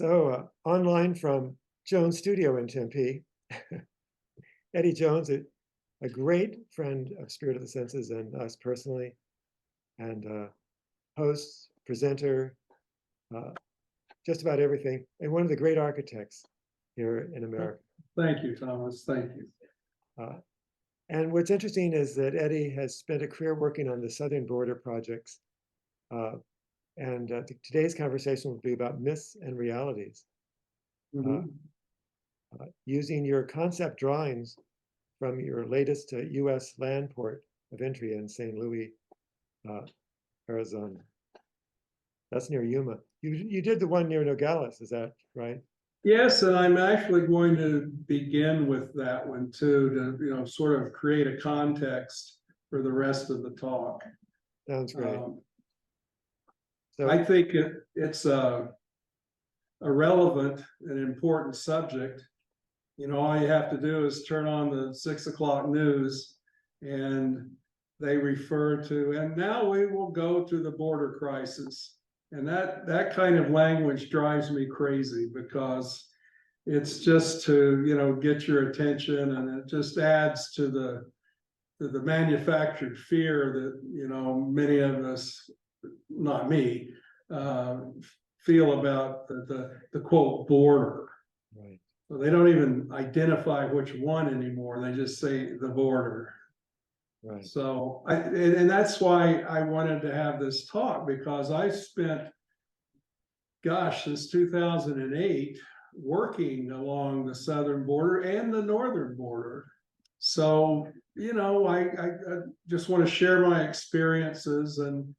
Online from Jones' studio in Tempe, Eddie Jones, a great friend of Spirit of the Senses and us personally, and host, presenter, just about everything, and one of the great architects here in America. Thank you, Thomas. Thank you. And what's interesting is that Eddie has spent a career working on the Southern Border projects. Today's conversation will be about myths and realities. Using your concept drawings from your latest U.S. land port of entry in St. Louis, Arizona. That's near Yuma. You did the one near Nogales, is that right? Yes, and I'm actually going to begin with that one too, to sort of create a context for the rest of the talk. Sounds great. I think it's a relevant and important subject. All you have to do is turn on the 6 o'clock news and they refer to, and now we will go to the border crisis. And that kind of language drives me crazy because it's just to, get your attention, and it just adds to the manufactured fear that, many of us, not me, feel about the quote border. Right. So they don't even identify which one anymore. They just say the border. Right. So and that's why I wanted to have this talk, because I spent, since 2008 working along the southern border and the northern border. So, I just want to share my experiences. And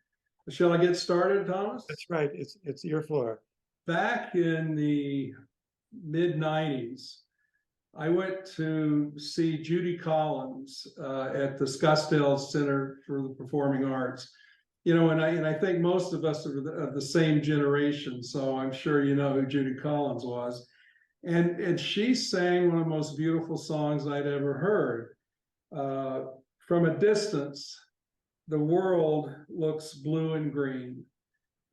shall I get started, Thomas? That's right. It's your floor. Back in the mid-90s, I went to see Judy Collins at the Scottsdale Center for the Performing Arts. And I think most of us are of the same generation, so I'm sure you know who Judy Collins was. And she sang one of the most beautiful songs I'd ever heard. From a distance, the world looks blue and green.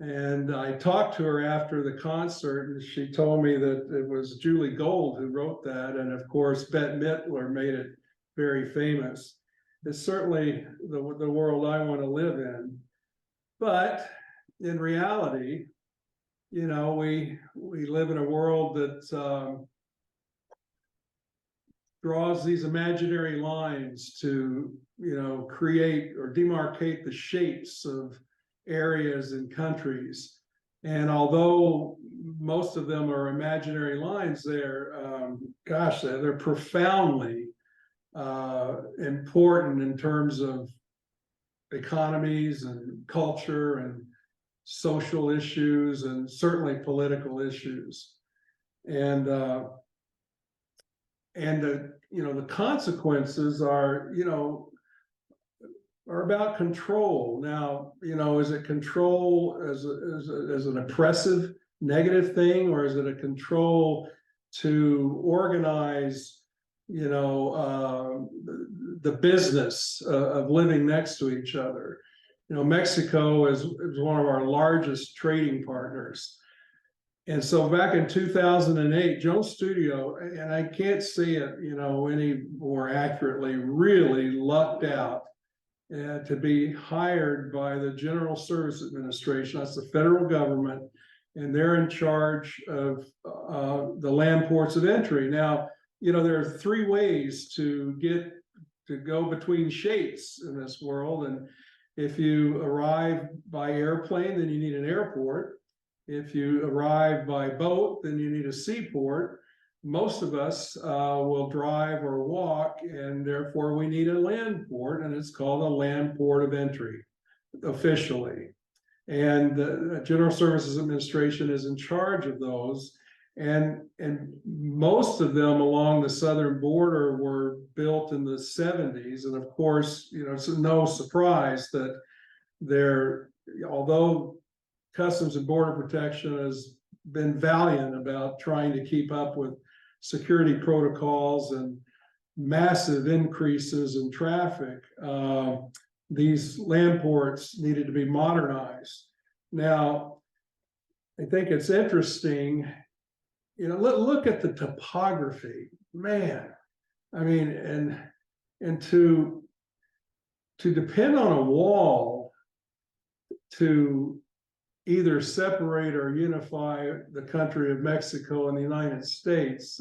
And I talked to her after the concert, and she told me that it was Julie Gold who wrote that. And of course, Bette Midler made it very famous. It's certainly the world I want to live in. But in reality, we live in a world that draws these imaginary lines to, create or demarcate the shapes of areas and countries. And although most of them are imaginary lines, they're profoundly important in terms of economies and culture and social issues, and certainly political issues. And the consequences are about control. Now, is it control as an oppressive, negative thing, or is it a control to organize, the business of living next to each other? Mexico is one of our largest trading partners. And so back in 2008, Jones Studio, and I can't say it, any more accurately, really lucked out to be hired by the General Service Administration. That's the federal government, and they're in charge of the land ports of entry. Now, there are 3 ways to go between shapes in this world. And if you arrive by airplane, then you need an airport. If you arrive by boat, then you need a seaport. Most of us will drive or walk, and therefore we need a land port, and it's called a land port of entry officially. And the General Services Administration is in charge of those. And most of them along the southern border were built in the 70s. And of course, it's no surprise that although Customs and Border Protection has been valiant about trying to keep up with security protocols and massive increases in traffic, these land ports needed to be modernized. Now, I think it's interesting look at the topography, man. I mean, and to depend on a wall to either separate or unify the country of Mexico and the United States,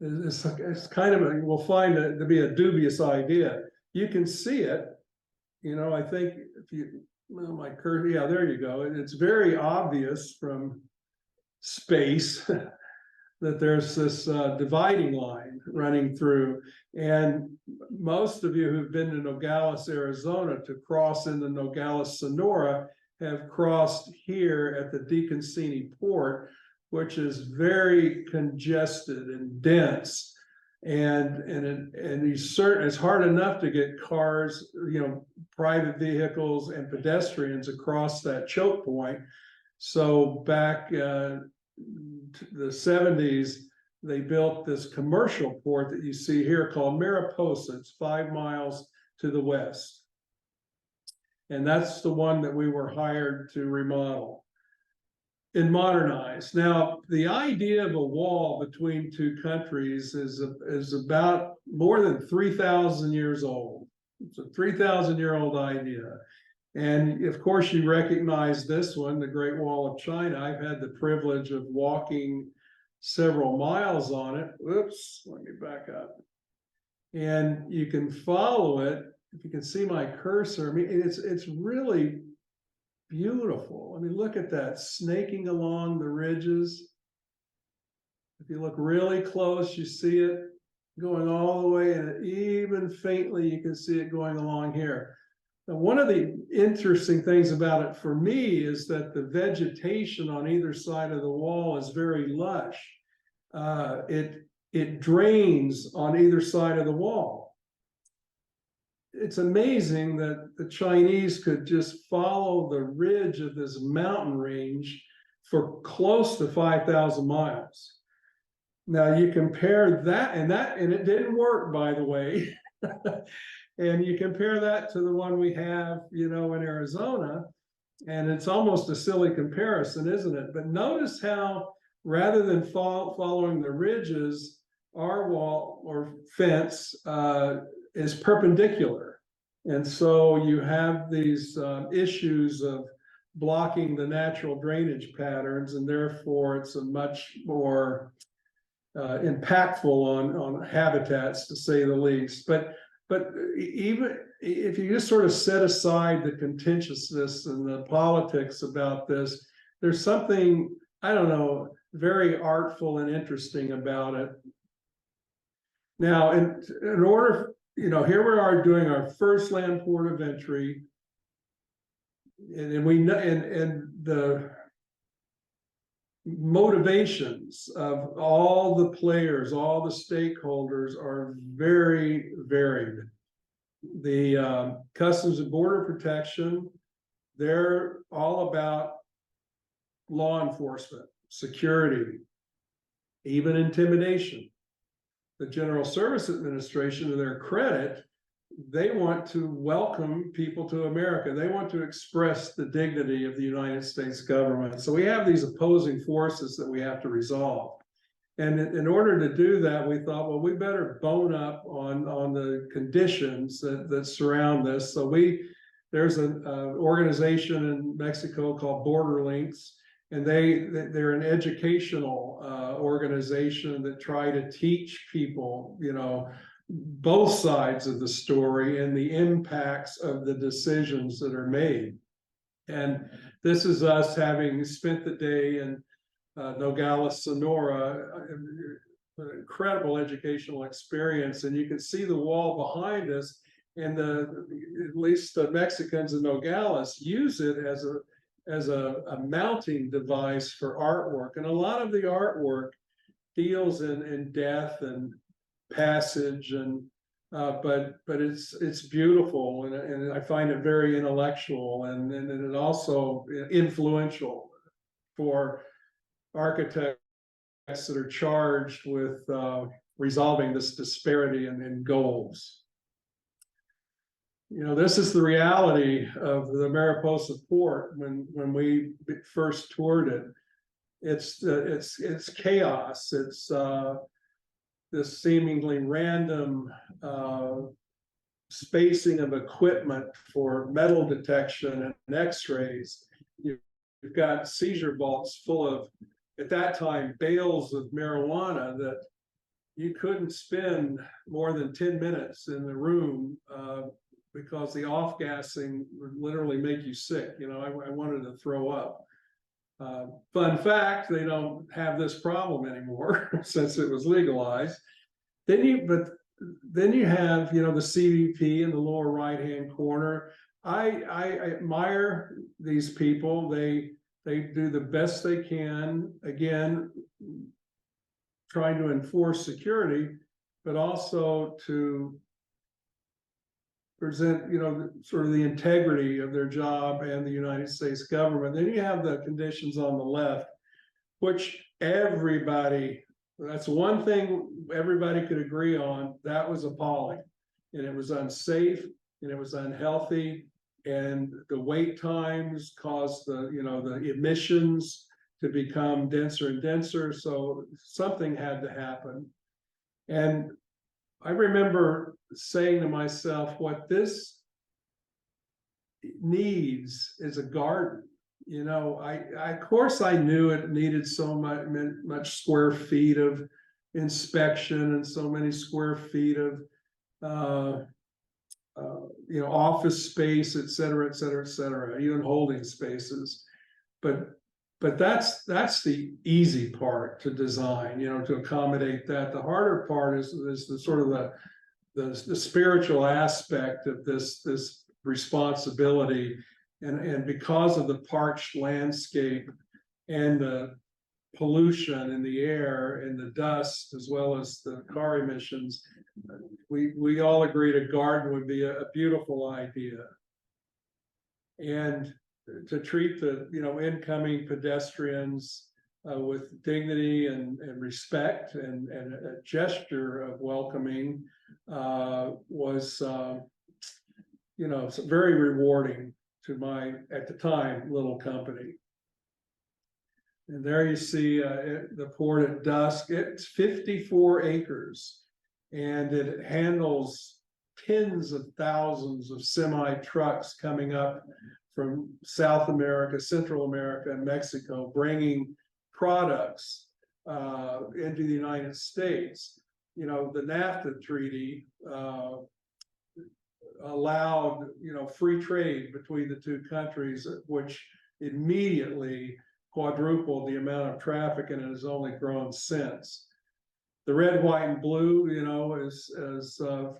it's kind of we'll find it to be a dubious idea. You can see it, I think if you, well, my curve, yeah, there you go. It's very obvious from space that there's this dividing line running through. And most of you who've been to Nogales, Arizona, to cross into Nogales, Sonora, have crossed here at the DeConcini port, which is very congested and dense. And it's hard enough to get cars, private vehicles and pedestrians across that choke point. So back the 70s, they built this commercial port that you see here called Mariposa. It's 5 miles to the west. And that's the one that we were hired to remodel and modernize. Now, the idea of a wall between two countries is about more than 3,000 years old. It's a 3,000-year-old idea. And of course, you recognize this one, the Great Wall of China. I've had the privilege of walking several miles on it. Oops, let me back up. And you can follow it. If you can see my cursor, I mean, it's really beautiful. I mean, look at that, snaking along the ridges. If you look really close, you see it going all the way, and even faintly, you can see it going along here. Now, one of the interesting things about it for me is that the vegetation on either side of the wall is very lush. It drains on either side of the wall. It's amazing that the Chinese could just follow the ridge of this mountain range for close to 5,000 miles. Now you compare that, and it didn't work, by the way. And you compare that to the one we have, in Arizona, and it's almost a silly comparison, isn't it? But notice how, rather than following the ridges, our wall or fence is perpendicular. And so you have these issues of blocking the natural drainage patterns, and therefore it's a much more impactful on habitats, to say the least. But even if you just sort of set aside the contentiousness and the politics about this, there's something, I don't know, very artful and interesting about it. Now, in order, here we are doing our first land port of entry, and we know, and the motivations of all the players, all the stakeholders are very varied. The Customs and Border Protection, they're all about law enforcement, security, even intimidation. The General Service Administration, to their credit, they want to welcome people to America. They want to express the dignity of the United States government. So we have these opposing forces that we have to resolve. And in order to do that, we thought, well, we better bone up on the conditions that surround this. So there's an organization in Mexico called Border Links, and they're an educational organization that try to teach people, both sides of the story and the impacts of the decisions that are made. And this is us having spent the day in Nogales, Sonora, an incredible educational experience. And you can see the wall behind us, and at least the Mexicans in Nogales use it as a mounting device for artwork. And a lot of the artwork deals in death and passage, and but it's beautiful, and I find it very intellectual, and it also influential for architects that are charged with resolving this disparity in goals. This is the reality of the Mariposa port when we first toured it. it's chaos. It's this seemingly random spacing of equipment for metal detection and X-rays. You've got seizure vaults full of, at that time, bales of marijuana that you couldn't spend more than 10 minutes in the room because the off-gassing would literally make you sick. You know, I wanted to throw up. Fun fact, they don't have this problem anymore since it was legalized. Then you have, you know, the CVP in the lower right-hand corner. I admire these people. They do the best they can, again, trying to enforce security, but also to present, you know, sort of the integrity of their job and the United States government. Then you have the conditions on the left, which everybody, that's one thing everybody could agree on, that was appalling. And it was unsafe and it was unhealthy. And the wait times caused the, you know, the emissions to become denser and denser. So something had to happen. And I remember saying to myself, what this needs is a garden. You know, of course I knew it needed so much square feet of inspection and so many square feet of you know, office space, et cetera, et cetera, et cetera, even holding spaces. But that's the easy part to design, you know, to accommodate that. The harder part is the sort of the spiritual aspect of this responsibility, and because of the parched landscape and the pollution in the air and the dust, as well as the car emissions, we all agreed a garden would be a beautiful idea. And to treat the, you know, incoming pedestrians with dignity and respect and a gesture of welcoming was, you know, very rewarding to my, at the time, little company. And there you see the port at dusk. It's 54 acres, and it handles tens of thousands of semi trucks coming up from South America, Central America, and Mexico, bringing products into the United States. You know, the NAFTA treaty allowed, you know, free trade between the two countries, which immediately quadrupled the amount of traffic, and it has only grown since. The red, white, and blue, you know, is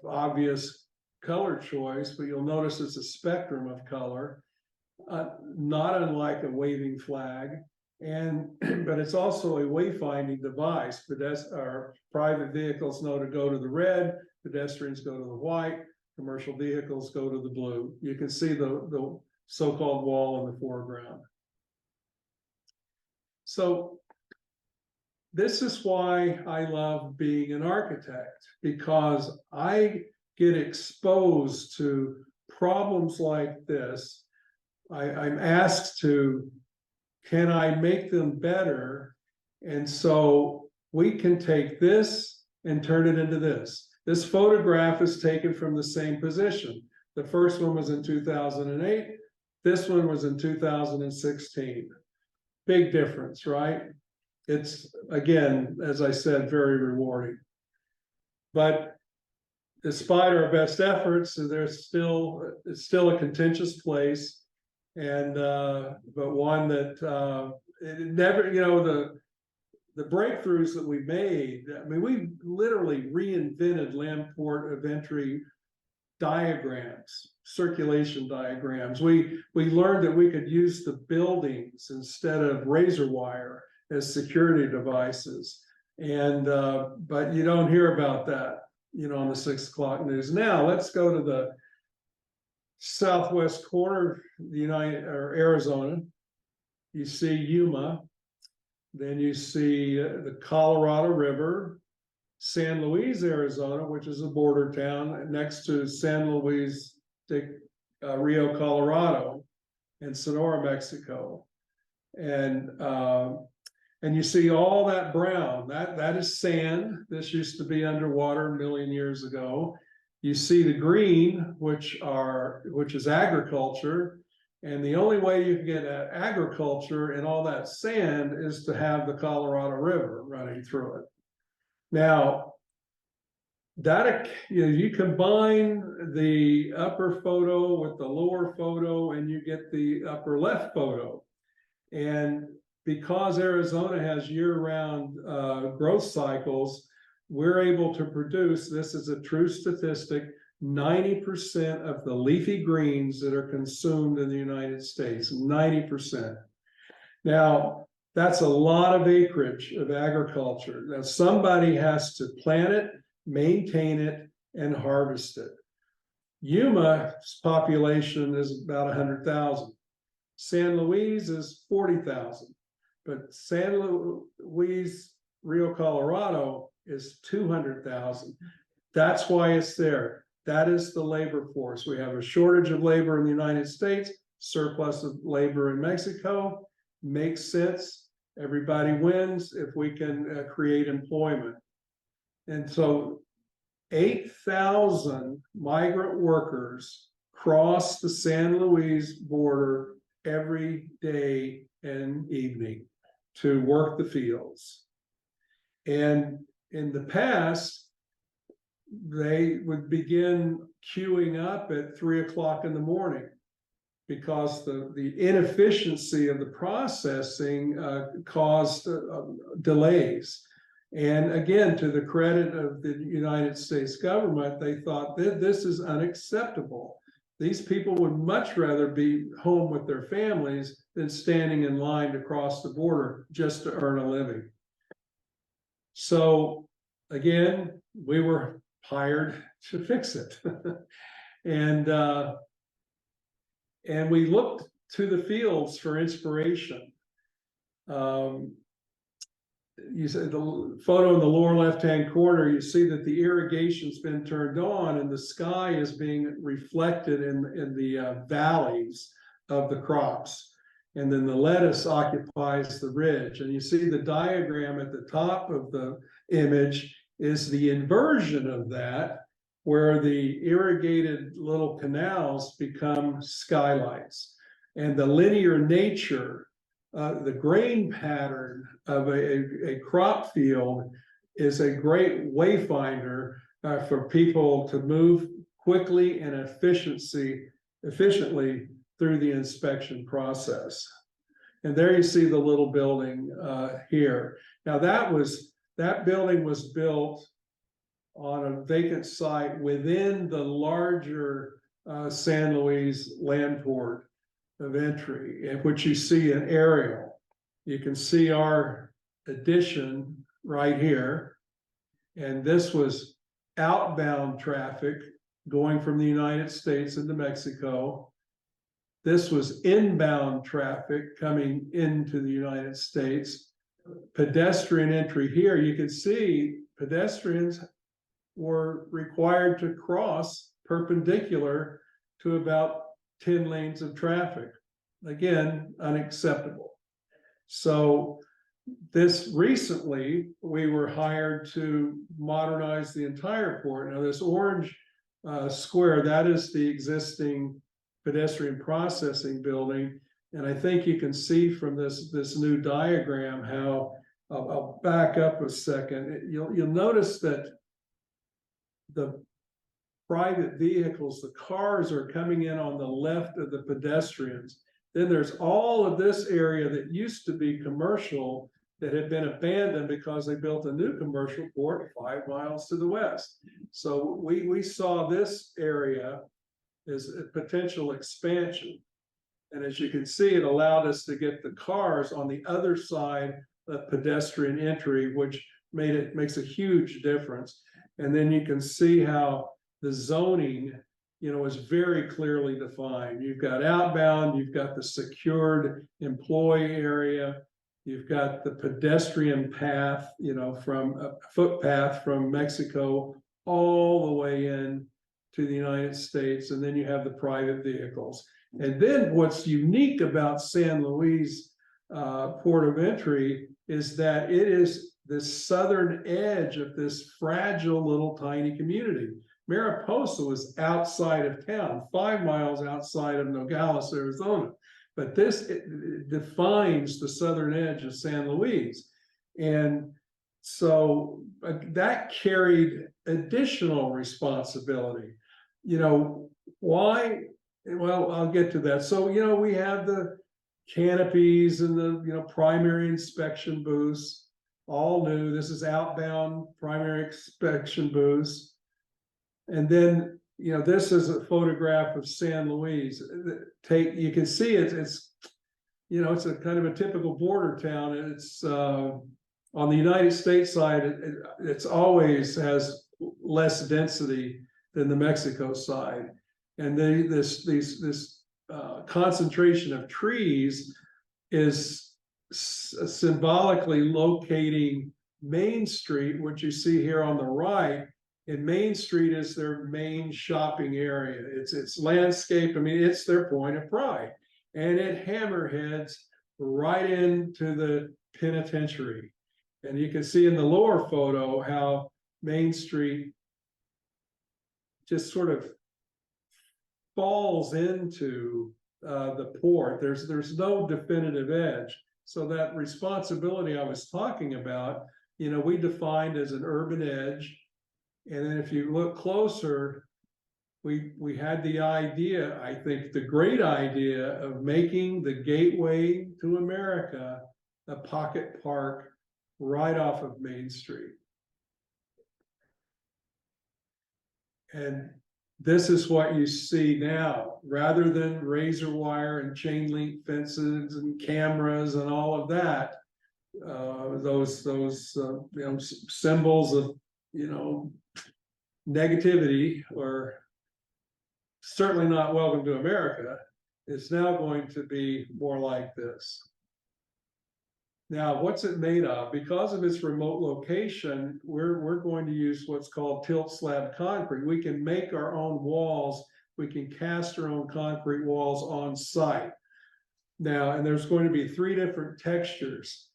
obvious color choice, but you'll notice it's a spectrum of color, not unlike a waving flag. And but it's also a wayfinding device. Our private vehicles know to go to the red, pedestrians go to the white, commercial vehicles go to the blue. You can see the so-called wall in the foreground. So this is why I love being an architect, because I get exposed to problems like this. I'm asked to, can I make them better? And so we can take this and turn it into this. This photograph is taken from the same position. The first one was in 2008. This one was in 2016. Big difference, right? It's, again, as I said, very rewarding. But despite our best efforts, it's still a contentious place, and but one that it never, you know, the breakthroughs that we made. I mean, we literally reinvented land port of entry diagrams, circulation diagrams. We learned that we could use the buildings instead of razor wire as security devices. And but you don't hear about that, you know, on the 6 o'clock news. Now let's go to the southwest corner, Arizona. You see Yuma, then you see the Colorado River, San Luis, Arizona, which is a border town next to San Luis de Rio, Colorado, and Sonora, Mexico. And And you see all that brown, that is sand. This used to be underwater a million years ago. You see the green, which is agriculture. And the only way you can get at agriculture and all that sand is to have the Colorado River running through it. Now, that, you combine the upper photo with the lower photo and you get the upper left photo. And because Arizona has year-round growth cycles, we're able to produce, this is a true statistic, 90% of the leafy greens that are consumed in the United States, 90%. Now, that's a lot of acreage of agriculture. Now, somebody has to plant it, maintain it, and harvest it. Yuma's population is about 100,000. San Luis is 40,000. But San Luis, Rio Colorado is 200,000. That's why it's there. That is the labor force. We have a shortage of labor in the United States, surplus of labor in Mexico. Makes sense. Everybody wins if we can create employment. And so 8,000 migrant workers cross the San Luis border every day and evening to work the fields. And in the past, they would begin queuing up at 3 o'clock in the morning because the inefficiency of the processing caused delays. And again, to the credit of the United States government, they thought that this is unacceptable. These people would much rather be home with their families than standing in line to cross the border just to earn a living. So again, we were hired to fix it. And we looked to the fields for inspiration. You said the photo in the lower left-hand corner, you see that the irrigation's been turned on and the sky is being reflected in the valleys of the crops. And then the lettuce occupies the ridge. And you see the diagram at the top of the image is the inversion of that, where the irrigated little canals become skylights. And the linear nature, the grain pattern of a crop field is a great wayfinder for people to move quickly and efficiently through the inspection process. And there you see the little building here. Now that building was built on a vacant site within the larger San Luis land port of entry, in which you see an aerial. You can see our addition right here. And this was outbound traffic going from the United States into Mexico. This was inbound traffic coming into the United States. Pedestrian entry here, you can see pedestrians were required to cross perpendicular to about 10 lanes of traffic. Again, unacceptable. So this recently, we were hired to modernize the entire port. Now this orange square, that is the existing pedestrian processing building. And I think you can see from this new diagram how, I'll back up a second. You'll notice that the private vehicles, the cars are coming in on the left of the pedestrians. Then there's all of this area that used to be commercial that had been abandoned because they built a new commercial port 5 miles to the west. So we saw this area as a potential expansion. And as you can see, it allowed us to get the cars on the other side of pedestrian entry, which makes a huge difference. And then you can see how the zoning, is very clearly defined. You've got outbound, you've got the secured employee area, you've got the pedestrian path, from a footpath from Mexico all the way in to the United States, and then you have the private vehicles. And then what's unique about San Luis port of entry is that it is the southern edge of this fragile little tiny community. Mariposa was outside of town, 5 miles outside of Nogales, Arizona. But this it defines the southern edge of San Luis. And so that carried additional responsibility. You know, why? Well, I'll get to that. So, you know, we have the canopies and the, you know, primary inspection booths, all new. This is outbound primary inspection booths. And then, you know, this is a photograph of San Luis. You can see it's, you know, it's a kind of a typical border town. It's on the United States side, it's always has less density than the Mexico side. And this concentration of trees is symbolically locating Main Street, which you see here on the right. And Main Street is their main shopping area. It's landscape. I mean, it's their point of pride. And it hammerheads right into the penitentiary. And you can see in the lower photo how Main Street just sort of falls into the port. There's no definitive edge. So that responsibility I was talking about, you know, we defined as an urban edge. And then if you look closer, we had the idea, I think the great idea of making the gateway to America a pocket park right off of Main Street. And this is what you see now, rather than razor wire and chain link fences and cameras and all of that. Those you know, symbols of, you know, negativity, or certainly not welcome to America, is now going to be more like this. Now, what's it made of? Because of its remote location, we're going to use what's called tilt slab concrete. We can make our own walls. We can cast our own concrete walls on site. Now, and there's going to be 3 different textures.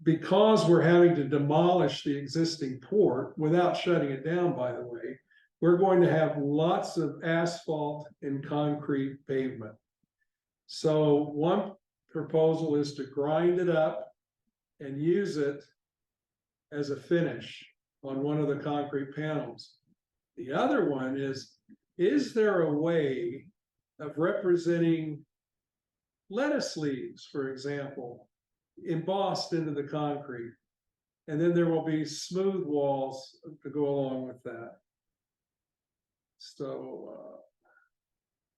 Because we're having to demolish the existing port without shutting it down, by the way, we're going to have lots of asphalt and concrete pavement. So one proposal is to grind it up and use it as a finish on one of the concrete panels. The other one is there a way of representing lettuce leaves, for example, embossed into the concrete? And then there will be smooth walls to go along with that.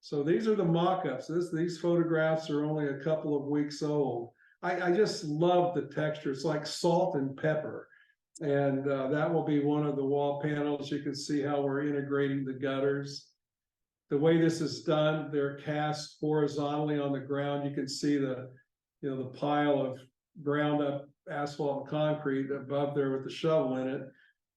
So these are the mock-ups. These photographs are only a couple of weeks old. I just love the texture. It's like salt and pepper. And that will be one of the wall panels. You can see how we're integrating the gutters. The way this is done, they're cast horizontally on the ground. You can see the, you know, the pile of ground up asphalt and concrete above there with the shovel in it.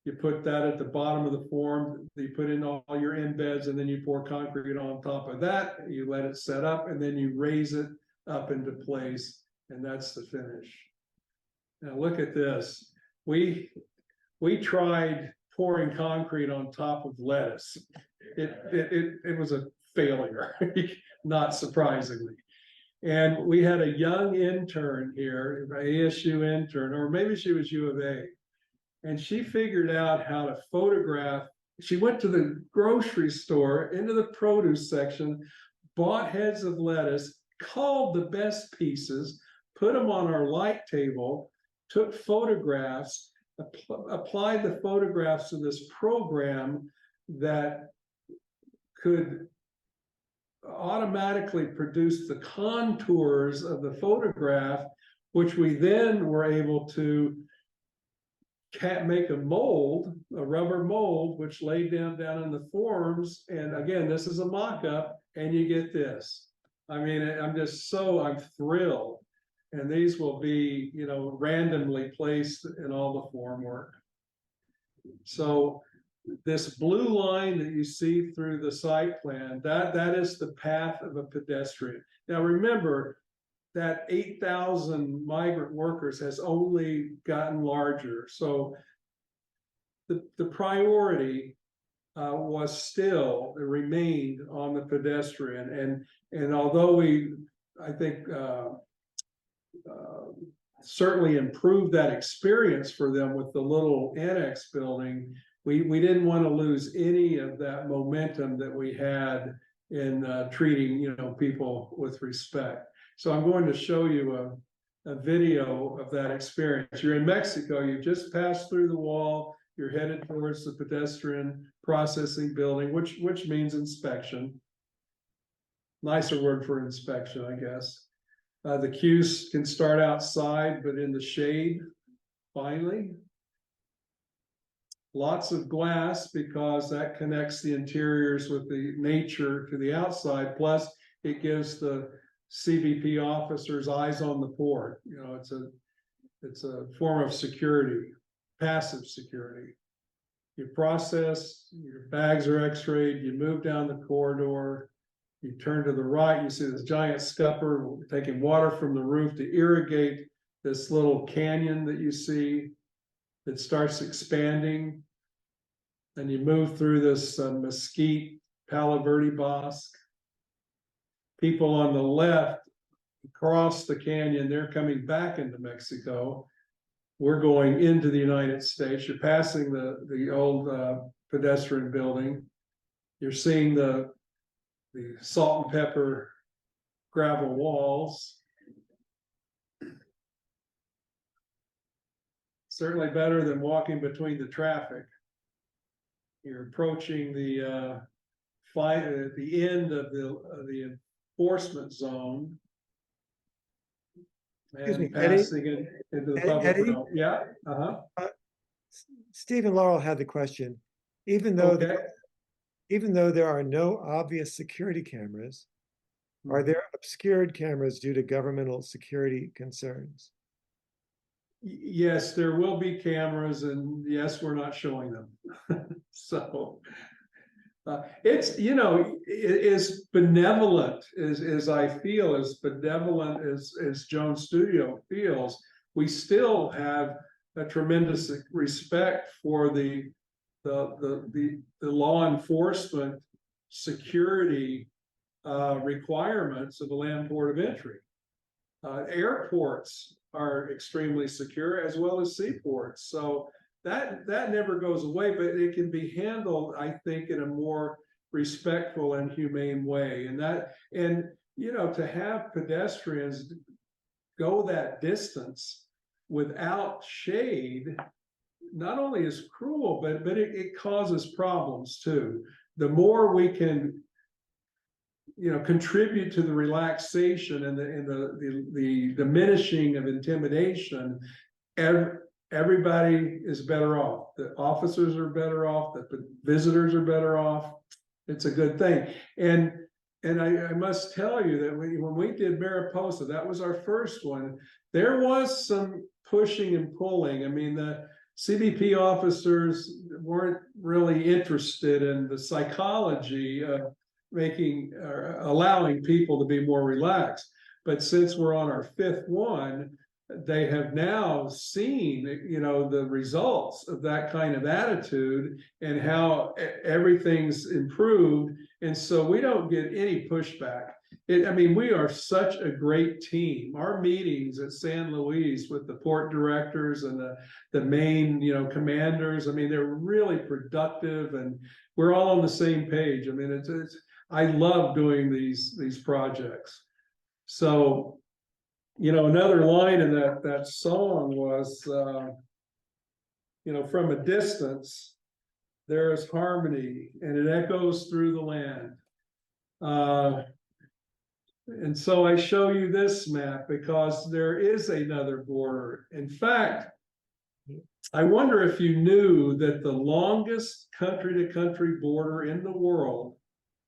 You put that at the bottom of the form, you put in all your embeds, and then you pour concrete on top of that, you let it set up, and then you raise it up into place, and that's the finish. Now look at this. We tried pouring concrete on top of lettuce. It was a failure, not surprisingly. And we had a young intern here, an ASU intern, or maybe she was U of A. And she figured out how to photograph. She went to the grocery store, into the produce section, bought heads of lettuce, called the best pieces, put them on our light table, took photographs, applied the photographs to this program that could automatically produce the contours of the photograph, which we then were able to make a mold, a rubber mold, which laid down in the forms. And again, this is a mock-up, and you get this. I mean, I'm thrilled. And these will be, you know, randomly placed in all the form work. So this blue line that you see through the site plan, that is the path of a pedestrian. Now remember, that 8,000 migrant workers has only gotten larger. So the priority was still, it remained on the pedestrian. And although I think, certainly improved that experience for them with the little annex building, we didn't want to lose any of that momentum that we had in treating, you know, people with respect. So I'm going to show you a video of that experience. You're in Mexico, you just passed through the wall, you're headed towards the pedestrian processing building, which means inspection. Nicer word for inspection, I guess. The queues can start outside, but in the shade, finally. Lots of glass because that connects the interiors with the nature to the outside. Plus, it gives the CBP officers eyes on the port. You know, it's a form of security, passive security. You process, your bags are x-rayed, you move down the corridor, you turn to the right, you see this giant scupper taking water from the roof to irrigate this little canyon that you see that starts expanding. And you move through this mesquite, Palo Verde bosque. People on the left cross the canyon, they're coming back into Mexico. We're going into the United States. You're passing the old pedestrian building. You're seeing the salt and pepper gravel walls. Certainly better than walking between the traffic. You're approaching the at the end of the enforcement zone. And passing it into the public realm. Yeah. Steve and Laurel had the question. Even though there are no obvious security cameras, are there obscured cameras due to governmental security concerns? Yes, there will be cameras, and yes, we're not showing them. So it's, you know, as benevolent as I feel, as benevolent as Jones Studio feels, we still have a tremendous respect for the law enforcement security requirements of the land port of entry. Airports are extremely secure, as well as seaports. So that never goes away, but it can be handled, I think, in a more respectful and humane way. And you know, to have pedestrians go that distance without shade, not only is cruel, but it causes problems too. The more we can, you know, contribute to the relaxation and the diminishing of intimidation, everybody is better off. The officers are better off, the visitors are better off. It's a good thing. And I must tell you that when we did Mariposa, that was our first one, there was some pushing and pulling. I mean, the CBP officers weren't really interested in the psychology of making or allowing people to be more relaxed. But since we're on our fifth one, they have now seen, you know, the results of that kind of attitude and how everything's improved. And so we don't get any pushback. I mean, we are such a great team. Our meetings at San Luis with the port directors and the main, you know, commanders, I mean, they're really productive and we're all on the same page. I mean, I love doing these projects. So, you know, another line in that song was, you know, from a distance, there is harmony and it echoes through the land. And so I show you this map because there is another border. In fact, I wonder if you knew that the longest country-to-country border in the world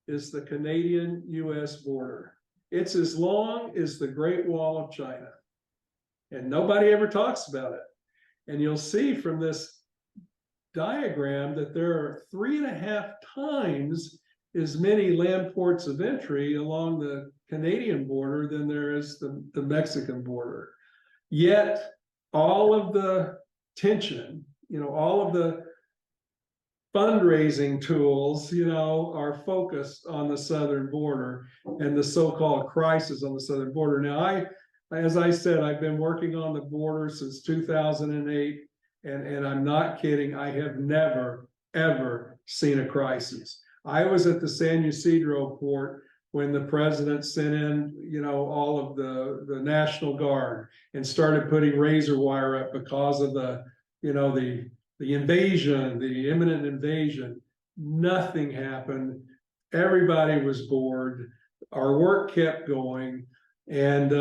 is the Canadian-US border. It's as long as the Great Wall of China. And nobody ever talks about it. And you'll see from this diagram that there are 3.5 times as many land ports of entry along the Canadian border than there is the Mexican border. Yet all of the tension, all of the fundraising tools, are focused on the southern border and the so-called crisis on the southern border. Now, as I said, I've been working on the border since 2008, and I'm not kidding. I have never, ever seen a crisis. I was at the San Ysidro port when the president sent in, all of the National Guard and started putting razor wire up because of the invasion, the imminent invasion. Nothing happened. Everybody was bored. Our work kept going. And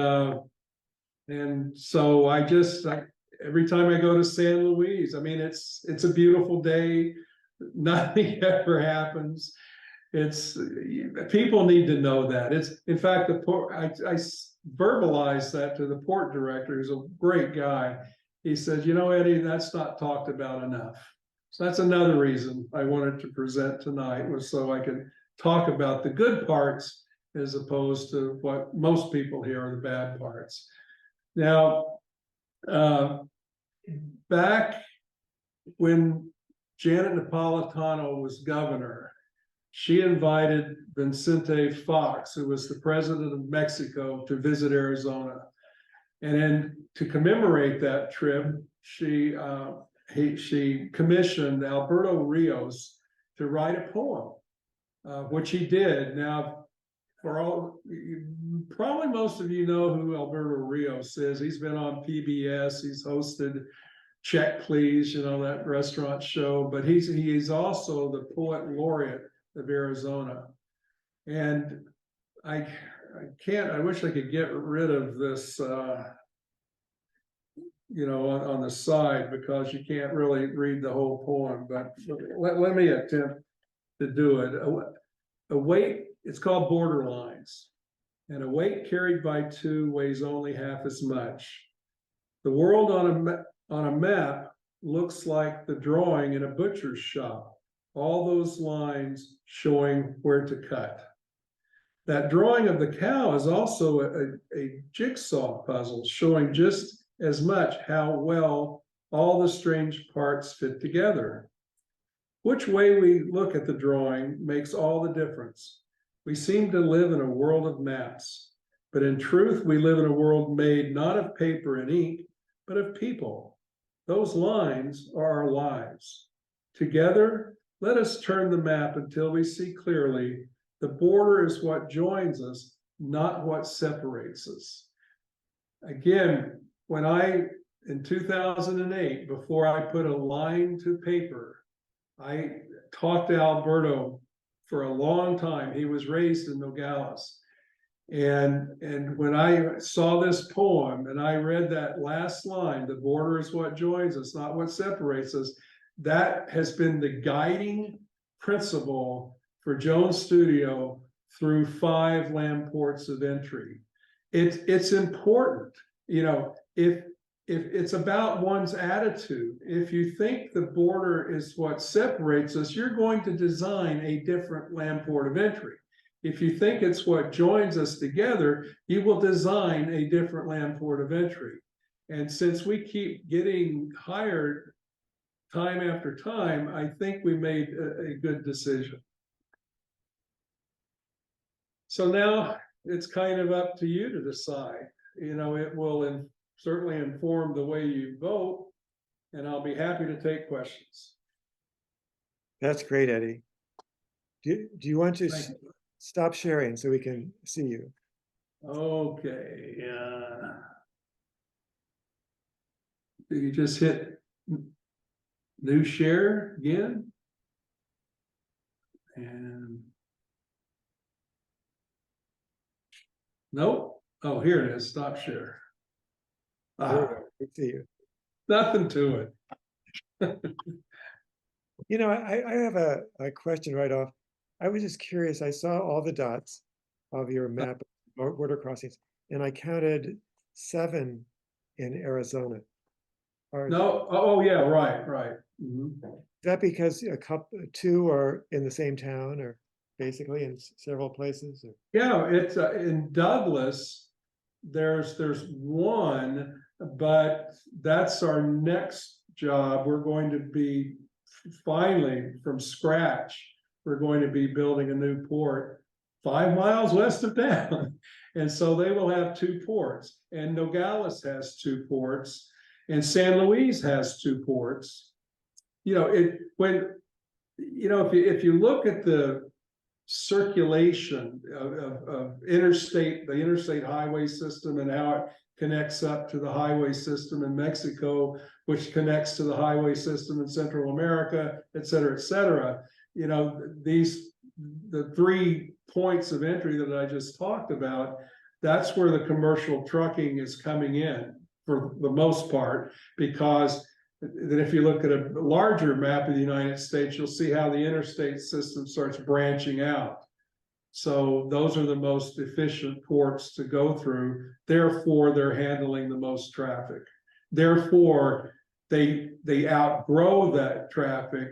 so every time I go to San Luis, I mean, it's a beautiful day. Nothing ever happens. People need to know that. In fact, the port, I verbalized that to the port director, who's a great guy. He said, Eddie, that's not talked about enough. So that's another reason I wanted to present tonight, was so I could talk about the good parts as opposed to what most people hear are the bad parts. Now, back when Janet Napolitano was governor, she invited Vicente Fox, who was the president of Mexico, to visit Arizona. And then to commemorate that trip, she commissioned Alberto Rios to write a poem, which he did. Now, probably most of you know who Alberto Rios is. He's been on PBS. He's hosted Check Please, that restaurant show. But he's also the poet laureate of Arizona. And I wish I could get rid of this, on the side, because you can't really read the whole poem, but let me attempt to do it. A weight, it's called Borderlines. And a weight carried by two weighs only half as much. The world on a map looks like the drawing in a butcher's shop. All those lines showing where to cut. That drawing of the cow is also a jigsaw puzzle showing just as much how well all the strange parts fit together. Which way we look at the drawing makes all the difference. We seem to live in a world of maps, but in truth, we live in a world made not of paper and ink, but of people. Those lines are our lives. Together, let us turn the map until we see clearly the border is what joins us, not what separates us. Again, in 2008, before I put a line to paper, I talked to Alberto for a long time. He was raised in Nogales. And when I saw this poem and I read that last line, the border is what joins us, not what separates us, that has been the guiding principle for Jones Studio through 5 land ports of entry. It's important, if it's about one's attitude. If you think the border is what separates us, you're going to design a different land port of entry. If you think it's what joins us together, you will design a different land port of entry. And since we keep getting hired time after time, I think we made a good decision. So now it's kind of up to you to decide. It will certainly inform the way you vote, and I'll be happy to take questions. That's great, Eddie. Do you want to stop sharing so we can see you? Okay. Do you just hit new share again? And nope. Oh, here it is. Stop share. We see you. Nothing to it. I have a question right off. I was just curious. I saw all the dots of your map of border crossings, and I counted 7 in Arizona. No. Oh, yeah. Right. Is that because 2 are in the same town, or basically in several places? Or? Yeah, it's in Douglas, there's one, but that's our next job. We're going to be finally from scratch. We're going to be building a new port 5 miles west of town. And so they will have 2 ports, and Nogales has 2 ports, and San Luis has 2 ports. You know, if you look at the circulation of the interstate highway system and how it connects up to the highway system in Mexico, which connects to the highway system in Central America, et cetera, et cetera. You know, the 3 points of entry that I just talked about, that's where the commercial trucking is coming in for the most part, because then if you look at a larger map of the United States, you'll see how the interstate system starts branching out. So those are the most efficient ports to go through. Therefore, they're handling the most traffic. Therefore, they outgrow that traffic.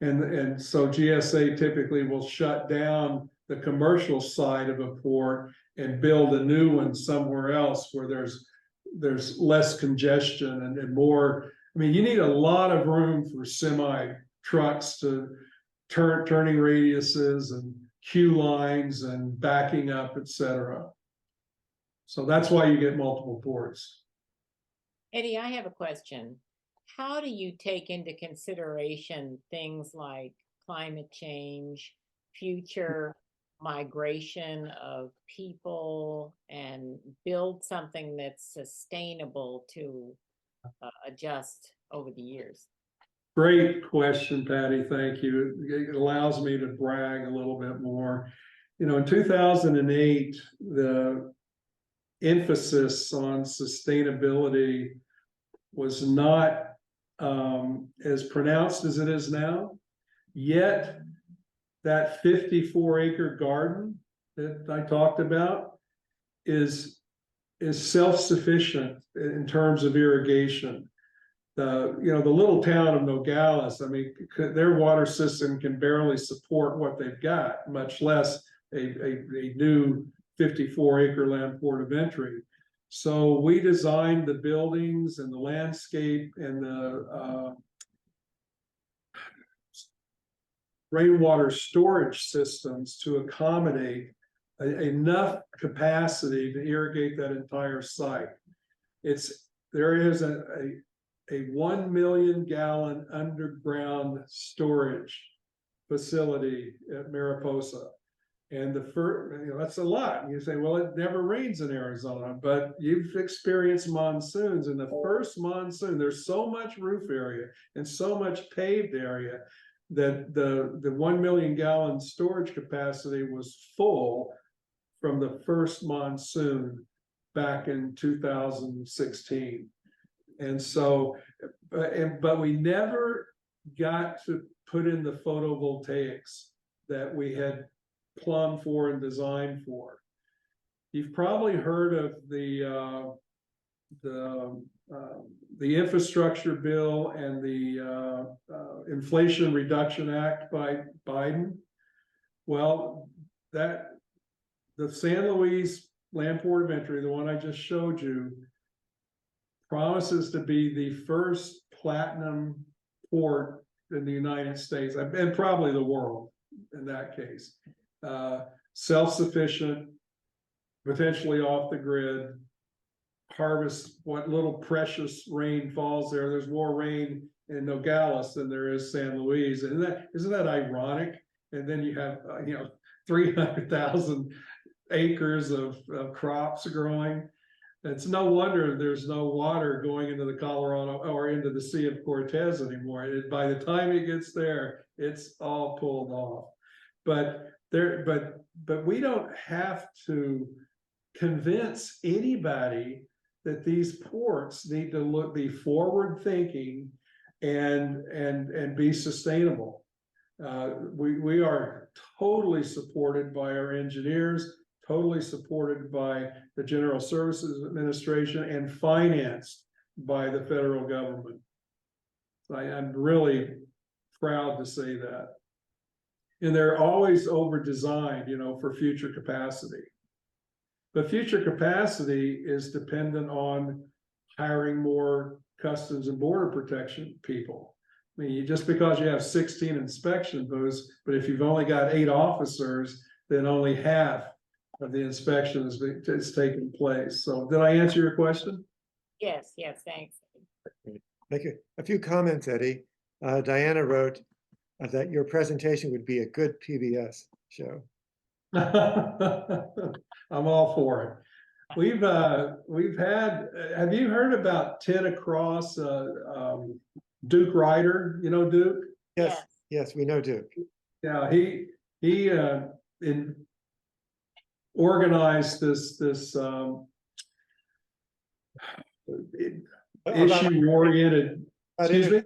And so GSA typically will shut down the commercial side of a port and build a new one somewhere else where there's less congestion and more. I mean, you need a lot of room for semi trucks to turning radiuses and queue lines and backing up, et cetera. So that's why you get multiple ports. Eddie, I have a question. How do you take into consideration things like climate change, future migration of people, and build something that's sustainable to adjust over the years? Great question, Patty. Thank you. It allows me to brag a little bit more. You know, in 2008, the emphasis on sustainability was not as pronounced as it is now. Yet, that 54-acre garden that I talked about is self-sufficient in terms of irrigation. The little town of Nogales, I mean, their water system can barely support what they've got, much less a new 54-acre land port of entry. So we designed the buildings and the landscape and the rainwater storage systems to accommodate enough capacity to irrigate that entire site. There is a 1 million gallon underground storage facility at Mariposa. And that's a lot. You say, well, it never rains in Arizona, but you've experienced monsoons. And the first monsoon, there's so much roof area and so much paved area that the 1 million gallon storage capacity was full from the first monsoon back in 2016. And so, but we never got to put in the photovoltaics that we had plumbed for and designed for. You've probably heard of the infrastructure bill and the Inflation Reduction Act by Biden. Well, the San Luis Land Port of Entry, the one I just showed you, promises to be the first platinum port in the United States, and probably the world in that case. Self-sufficient, potentially off the grid, harvest what little precious rain falls there. There's more rain in Nogales than there is San Luis. And isn't that ironic? And then you have 300,000 acres of crops growing. It's no wonder there's no water going into the Colorado or into the Sea of Cortez anymore. By the time it gets there, it's all pulled off. But we don't have to convince anybody that these ports need to be forward thinking and be sustainable. We are totally supported by our engineers, totally supported by the General Services Administration, and financed by the federal government. I'm really proud to say that. and they're always over designed, for future capacity. But future capacity is dependent on hiring more Customs and Border Protection people. I mean, just because you have 16 inspection booths, but if you've only got 8 officers, then only half of the inspections is taking place. So did I answer your question? Yes, thanks. Thank you. A few comments, Eddie. Diana wrote that your presentation would be a good PBS show. I'm all for it. We've had, have you heard about 10 Across, Duke Ryder, Duke? Yes, we know Duke. Yeah, he organized this issue-oriented, excuse me?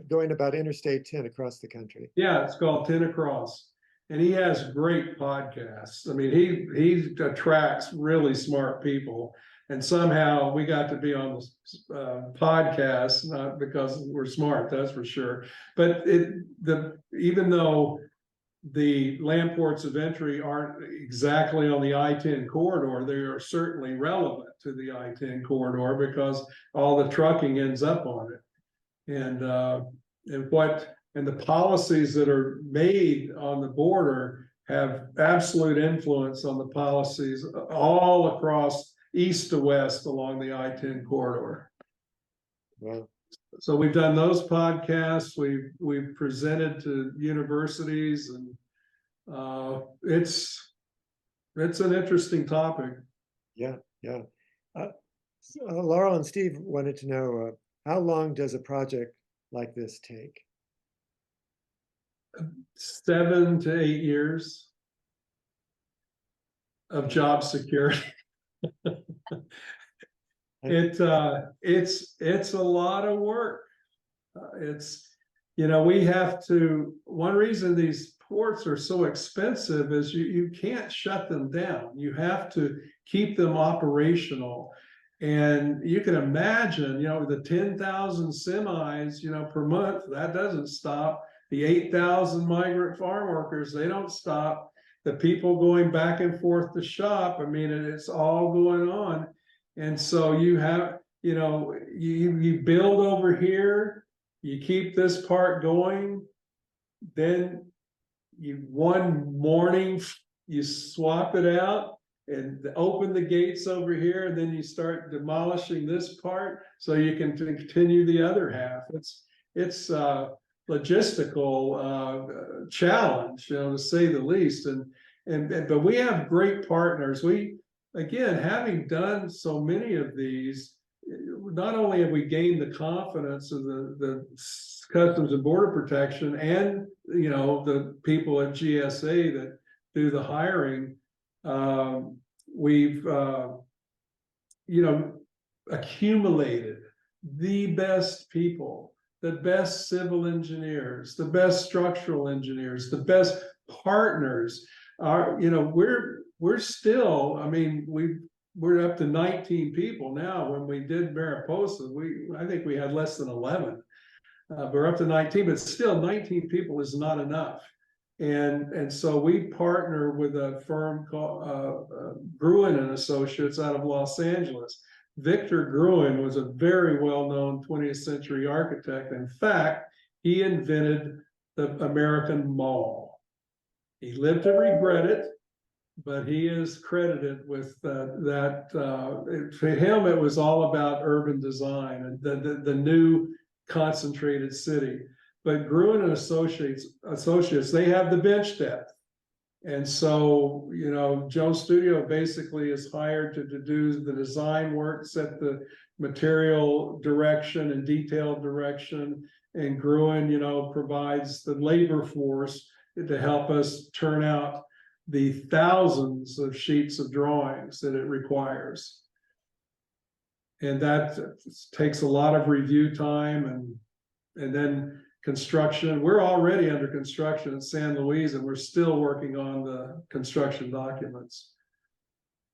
Going about Interstate 10 across the country. Yeah, it's called 10 Across. And he has great podcasts. I mean, he attracts really smart people. And somehow we got to be on this podcast, not because we're smart, that's for sure. But even though the land ports of entry aren't exactly on the I-10 corridor, they are certainly relevant to the I-10 corridor because all the trucking ends up on it. And the policies that are made on the border have absolute influence on the policies all across east to west along the I-10 corridor. Wow. So we've done those podcasts. We've presented to universities, and it's an interesting topic. Yeah. Laurel and Steve wanted to know how long does a project like this take? 7 to 8 years of job security. It's a lot of work. We have to, one reason these ports are so expensive is you can't shut them down. You have to keep them operational. And you can imagine, the 10,000 semis, per month, that doesn't stop. The 8,000 migrant farm workers, they don't stop. The people going back and forth to shop, I mean, it's all going on. And so you have, you build over here, you keep this part going, then one morning you swap it out and open the gates over here, and then you start demolishing this part so you can continue the other half. It's logistical challenge, to say the least. But we have great partners. Again, having done so many of these, not only have we gained the confidence of the Customs and Border Protection and the people at GSA that do the hiring, we've accumulated the best people, the best civil engineers, the best structural engineers, the best partners. We're still, I mean, we're up to 19 people now. When we did Mariposa, I think we had less than 11. We're up to 19, but still 19 people is not enough. And so we partner with a firm called Gruen and Associates out of Los Angeles. Victor Gruen was a very well-known 20th century architect. In fact, he invented the American Mall. He lived to regret it, but he is credited with that. For him, it was all about urban design and the new concentrated city. But Gruen and Associates, they have the bench depth. And so, Joe Studio basically is hired to do the design work, set the material direction and detailed direction. And Gruen, provides the labor force to help us turn out the thousands of sheets of drawings that it requires. And that takes a lot of review time and then construction. We're already under construction at San Luis, and we're still working on the construction documents.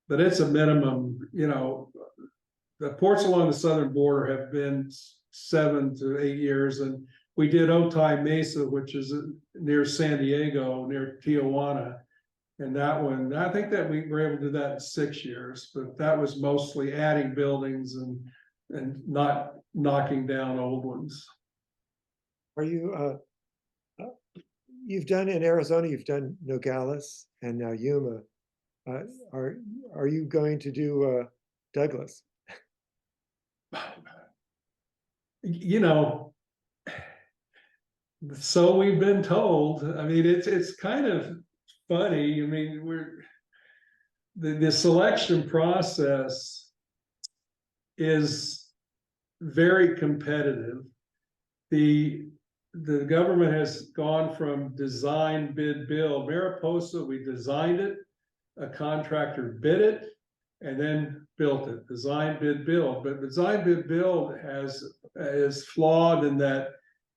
But it's a minimum, the ports along the southern border have been 7 to 8 years, and we did Otay Mesa, which is near San Diego, near Tijuana. And that one, I think that we were able to do that in 6 years, but that was mostly adding buildings and not knocking down old ones. Are you, you've done in Arizona, you've done Nogales and now Yuma. Are you going to do Douglas? You know, so we've been told. I mean, it's kind of funny. I mean, the selection process is very competitive. The government has gone from design, bid, build. Mariposa, we designed it, a contractor bid it, and then built it. Design, bid, build. But design, bid, build is flawed in that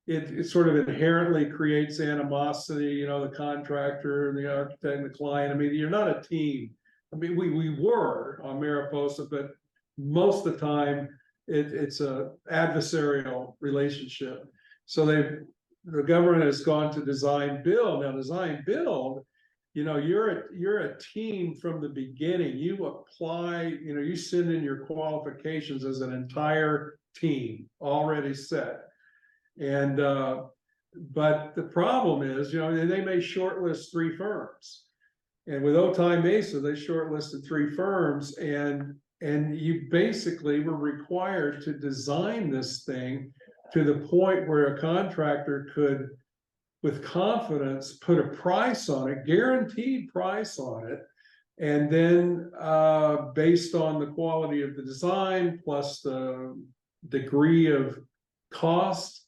it sort of inherently creates animosity, you know, the contractor and the architect and the client. I mean, you're not a team. I mean, we were on Mariposa, but most of the time it's a adversarial relationship. So the government has gone to design build. Now, design build, you know, you're a team from the beginning. You apply, you know, you send in your qualifications as an entire team already set. And but the problem is, you know, they may shortlist 3 firms. And with Otay Mesa, they shortlisted 3 firms, and you basically were required to design this thing to the point where a contractor could, with confidence, put a price on it, guaranteed price on it. And then based on the quality of the design plus the degree of cost,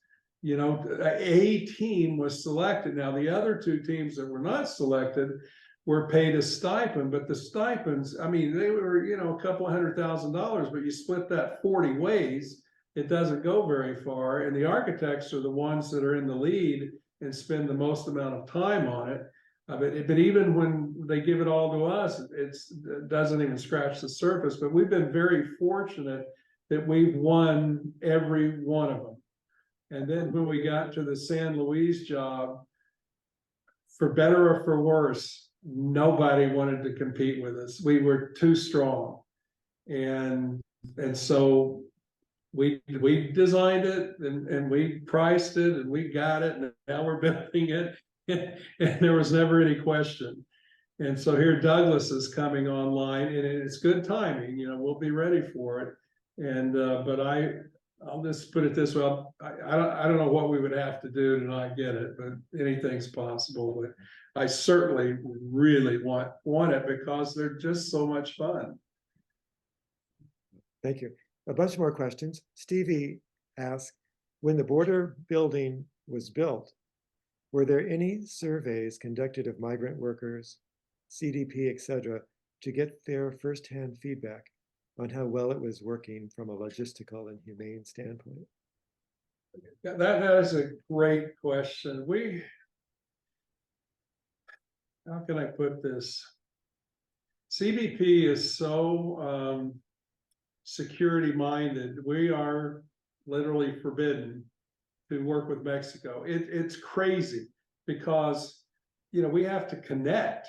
you know, a team was selected. Now, the other 2 teams that were not selected were paid a stipend, but the stipends, I mean, they were, you know, a couple $100,000, but you split that 40 ways, it doesn't go very far. And the architects are the ones that are in the lead and spend the most amount of time on it. But even when they give it all to us, it doesn't even scratch the surface. But we've been very fortunate that we've won every one of them. And then when we got to the San Luis job, for better or for worse, nobody wanted to compete with us. We were too strong. And so we designed it and we priced it and we got it, and now we're building it. And there was never any question. And so here Douglas is coming online, and it's good timing, you know, we'll be ready for it. And but I'll just put it this way, I don't know what we would have to do to not get it, but anything's possible. But I certainly really want it because they're just so much fun. Thank you. A bunch more questions. Stevie asked, when the border building was built, were there any surveys conducted of migrant workers, CDP, etc., to get their firsthand feedback on how well it was working from a logistical and humane standpoint? That is a great question. How can I put this? CBP is so security minded. We are literally forbidden to work with Mexico. It's crazy because, you know, we have to connect,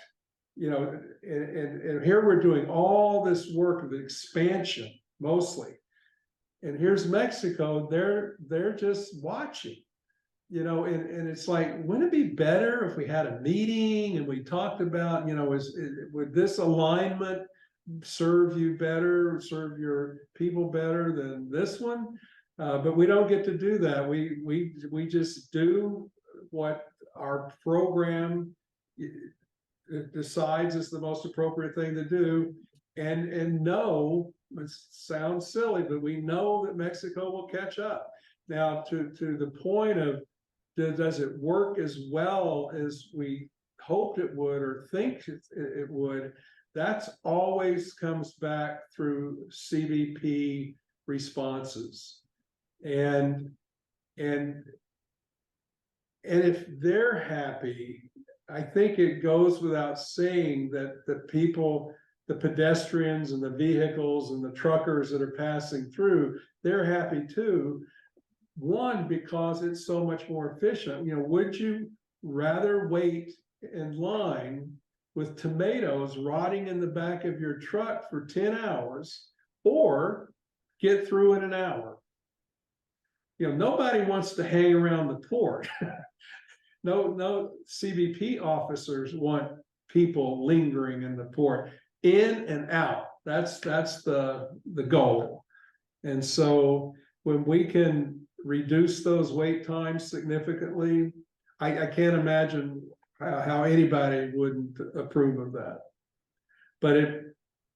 you know, and here we're doing all this work of expansion mostly. And here's Mexico, they're just watching, you know, and it's like, wouldn't it be better if we had a meeting and we talked about, you know, would this alignment serve you better, serve your people better than this one? But we don't get to do that. We just do what our program decides is the most appropriate thing to do, and know, it sounds silly, but we know that Mexico will catch up. Now, to the point of, does it work as well as we hoped it would or think it would? That's always comes back through CBP responses. And if they're happy, I think it goes without saying that the people, the pedestrians and the vehicles and the truckers that are passing through, they're happy too. One, because it's so much more efficient. You know, would you rather wait in line with tomatoes rotting in the back of your truck for 10 hours or get through in an hour? You know, nobody wants to hang around the port. No CBP officers want people lingering in the port. In and out. That's the goal. And so when we can reduce those wait times significantly, I can't imagine how anybody wouldn't approve of that. But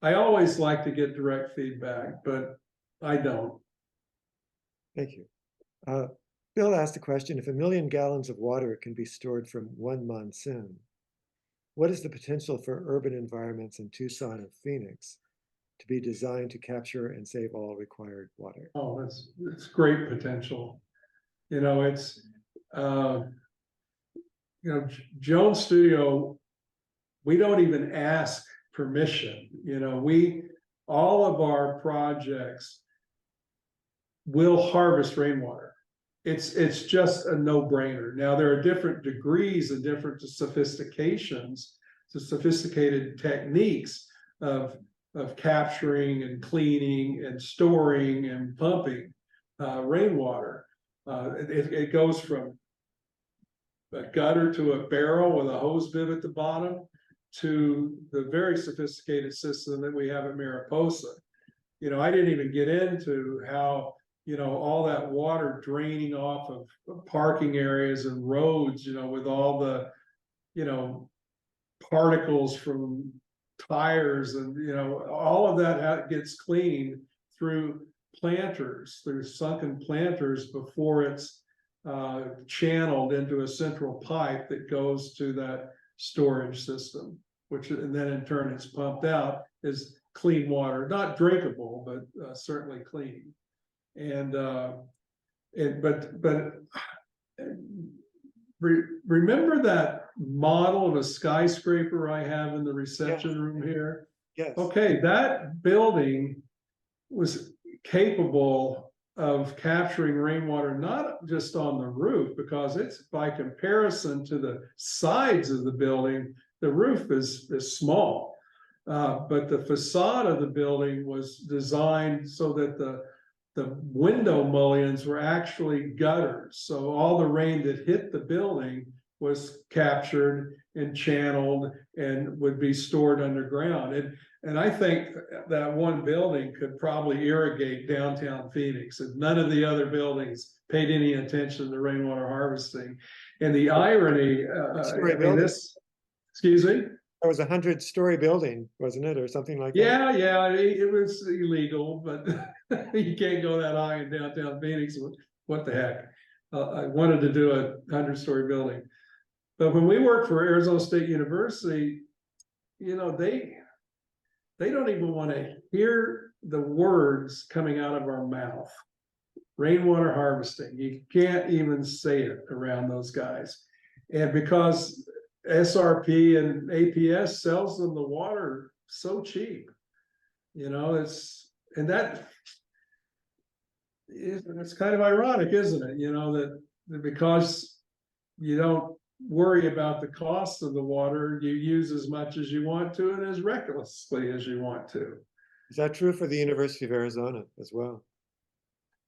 I always like to get direct feedback, but I don't. Thank you. Bill asked the question, if 1 million gallons of water can be stored from one monsoon, what is the potential for urban environments in Tucson and Phoenix to be designed to capture and save all required water? Oh, it's great potential. You know, it's you know, Jones Studio, we don't even ask permission. You know, all of our projects will harvest rainwater. It's just a no-brainer. Now there are different degrees and different sophisticated techniques of capturing and cleaning and storing and pumping rainwater. It goes from a gutter to a barrel with a hose bib at the bottom to the very sophisticated system that we have at Mariposa. You know, I didn't even get into how, you know, all that water draining off of parking areas and roads, you know, with all the, you know, particles from tires and, you know, all of that gets cleaned through planters, through sunken planters before it's channeled into a central pipe that goes to that storage system, which and then in turn it's pumped out as clean water, not drinkable, but certainly clean. And remember that model of a skyscraper I have in the reception room here? Yes. Okay, that building was capable of capturing rainwater, not just on the roof, because it's by comparison to the sides of the building, the roof is small. But the facade of the building was designed so that the window mullions were actually gutters. So all the rain that hit the building was captured and channeled and would be stored underground. And I think that one building could probably irrigate downtown Phoenix, and none of the other buildings paid any attention to rainwater harvesting. And the irony, excuse me? It was a 100-story building, wasn't it, or something like that? Yeah, it was illegal, but you can't go that high in downtown Phoenix. What the heck? I wanted to do a 100-story building. But when we worked for Arizona State University, you know, they don't even want to hear the words coming out of our mouth. Rainwater harvesting. You can't even say it around those guys. And because SRP and APS sells them the water so cheap, you know, it's kind of ironic, isn't it? You know, that because you don't worry about the cost of the water, you use as much as you want to and as recklessly as you want to. Is that true for the University of Arizona as well?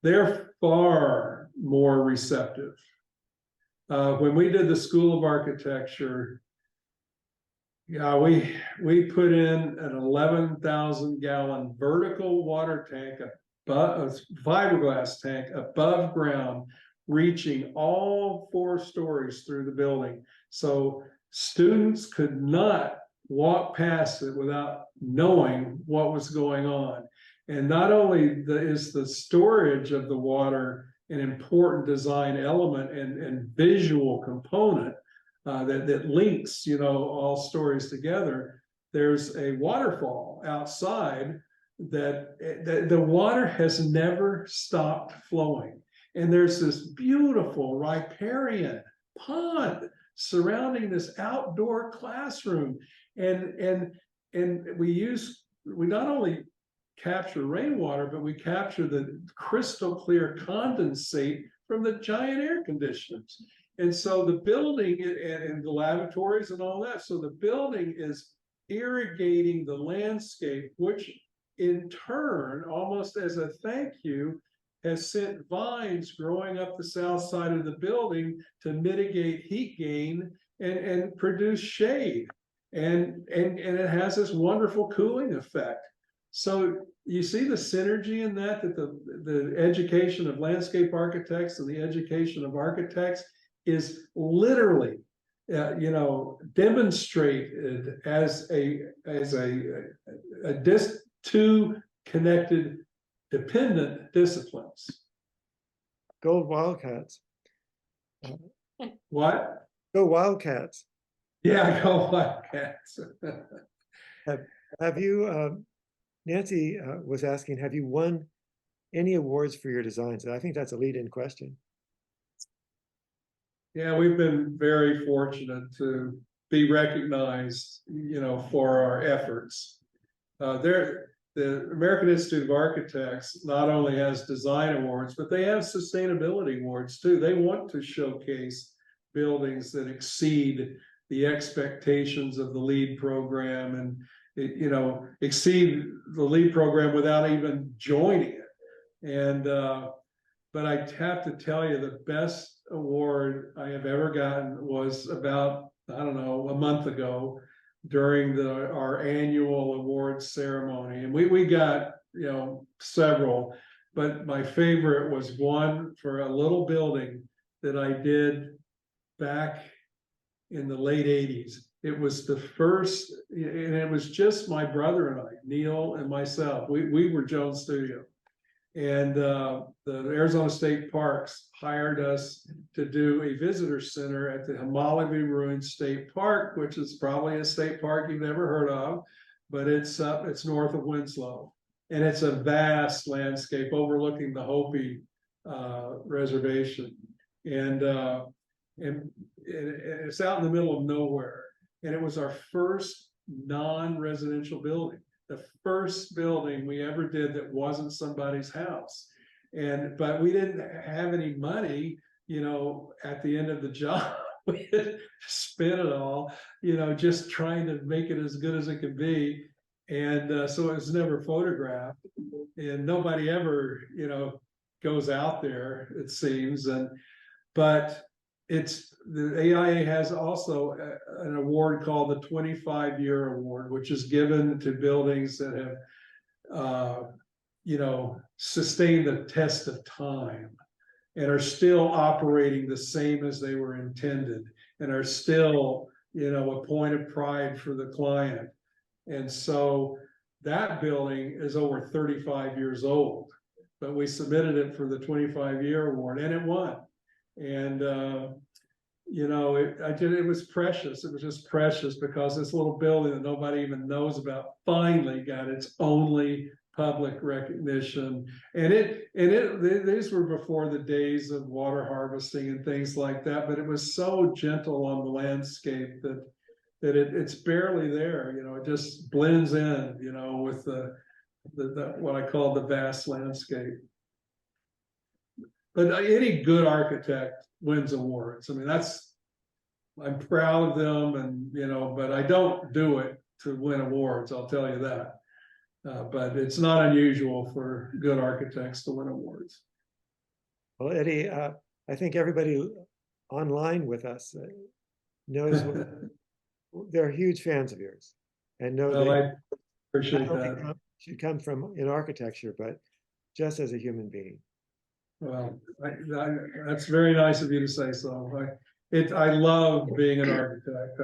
They're far more receptive. When we did the School of Architecture, yeah, we put in an 11,000-gallon vertical water tank, a fiberglass tank above ground, reaching all 4 stories through the building. So students could not walk past it without knowing what was going on. And not only is the storage of the water an important design element and visual component that links, you know, all stories together, there's a waterfall outside that the water has never stopped flowing. And there's this beautiful riparian pond surrounding this outdoor classroom. And we not only capture rainwater, but we capture the crystal clear condensate from the giant air conditioners. And so the building and the lavatories and all that, so the building is irrigating the landscape, which in turn, almost as a thank you, has sent vines growing up the south side of the building to mitigate heat gain and produce shade. And it has this wonderful cooling effect. So you see the synergy in that the education of landscape architects and the education of architects is literally, demonstrated as two connected, dependent disciplines. Gold Wildcats. What? Go Wildcats. Yeah, go Wildcats. Have you, Nancy was asking, have you won any awards for your designs? And I think that's a lead-in question. Yeah, we've been very fortunate to be recognized, for our efforts. The American Institute of Architects not only has design awards, but they have sustainability awards too. They want to showcase buildings that exceed the expectations of the LEED program and, exceed the LEED program without even joining it. And, but I have to tell you, the best award I have ever gotten was about, I don't know, a month ago during our annual awards ceremony. And we got, several, but my favorite was one for a little building that I did back in the late 80s. It was the first, and it was just my brother and I, Neil and myself. We were Jones Studio. And the Arizona State Parks hired us to do a visitor center at the Hammurabi Ruins State Park, which is probably a state park you've never heard of, but it's north of Winslow. And it's a vast landscape overlooking the Hopi reservation. And it's out in the middle of nowhere. And it was our first non-residential building. The first building we ever did that wasn't somebody's house. But we didn't have any money, at the end of the job. We had spent it all, just trying to make it as good as it could be. And so it was never photographed, and nobody ever, goes out there, it seems. But the AIA has also an award called the 25-year award, which is given to buildings that have, sustained the test of time and are still operating the same as they were intended and are still, a point of pride for the client. And so that building is over 35 years old, but we submitted it for the 25-year award and it won. And, it was precious. It was just precious because this little building that nobody even knows about finally got its only public recognition. And these were before the days of water harvesting and things like that, but it was so gentle on the landscape that it's barely there. It just blends in, with the what I call the vast landscape. But any good architect wins awards. I mean, I'm proud of them, and but I don't do it to win awards, I'll tell you that. But it's not unusual for good architects to win awards. Well, Eddie, I think everybody online with us knows they're huge fans of yours, and know Well, they I appreciate that. should come from in architecture, but just as a human being. Well, that's very nice of you to say so. I love being an architect.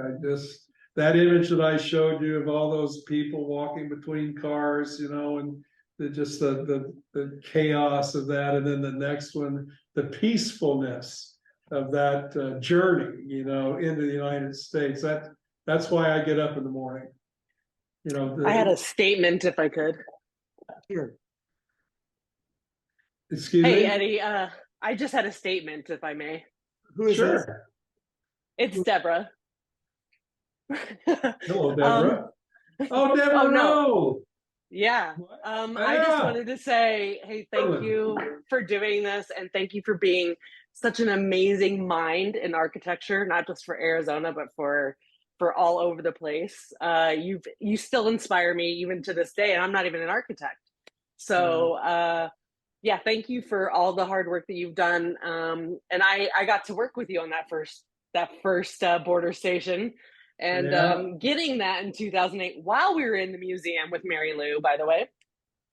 That image that I showed you of all those people walking between cars, and the chaos of that, and then the next one, the peacefulness of that journey, into the United States. That's why I get up in the morning. I had a statement, if I could. Sure. Excuse Hey, me? Eddie, I just had a statement, if I may. Who is Sure. this? It's Deborah. Hello, Deborah. Oh, Deborah, Oh, no. no. Yeah. I just wanted to say, hey, thank you for doing this, and thank you for being such an amazing mind in architecture, not just for Arizona, but for all over the place. You still inspire me even to this day, and I'm not even an architect. So yeah, thank you for all the hard work that you've done. And I got to work with you on that first border station, and getting that in 2008 while we were in the museum with Mary Lou, by the way.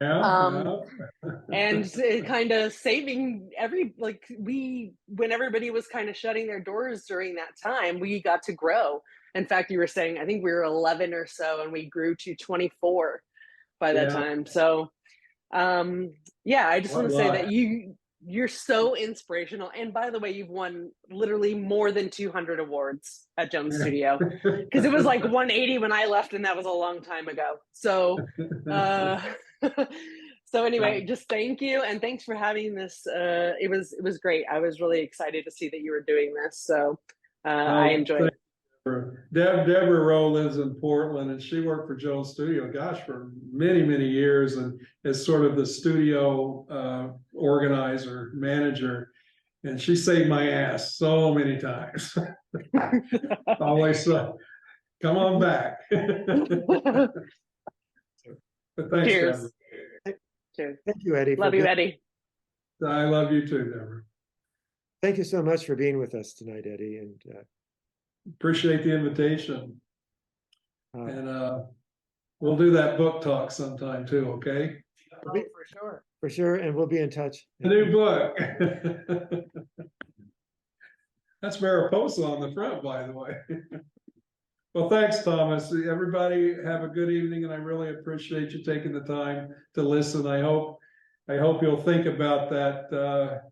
And kind of saving when everybody was kind of shutting their doors during that time, we got to grow. In fact, you were saying, I think we were 11 or so, and we grew to 24 by that time. So yeah, I just want to say that you're so inspirational. And by the way, you've won literally more than 200 awards at Jones Studio, because it was like 180 when I left, and that was a long time ago. So so anyway, just thank you, and thanks for having this. It was great. I was really excited to see that you were doing this. So I enjoyed it. Deborah Rowe lives in Portland, and she worked for Jones Studio, gosh, for many, many years, and is sort of the studio organizer, manager. And she saved my ass so many times. Always come on back. But thanks, Cheers. Deborah. Cheers. Thank you, Eddie. Love you, Eddie. I love you too, Deborah. Thank you so much for being with us tonight, Eddie. And appreciate the invitation. And we'll do that book talk sometime too, okay? Oh, for sure. For sure, and we'll be in touch. A new book. That's Mariposa on the front, by the way. Well, thanks, Thomas. Everybody have a good evening, and I really appreciate you taking the time to listen. I hope you'll think about that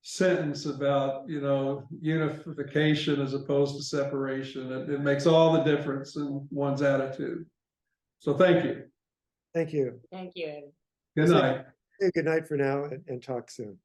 sentence about, unification as opposed to separation. It makes all the difference in one's attitude. So thank you. Thank you. Thank you. Good night. Good night for now, and talk soon.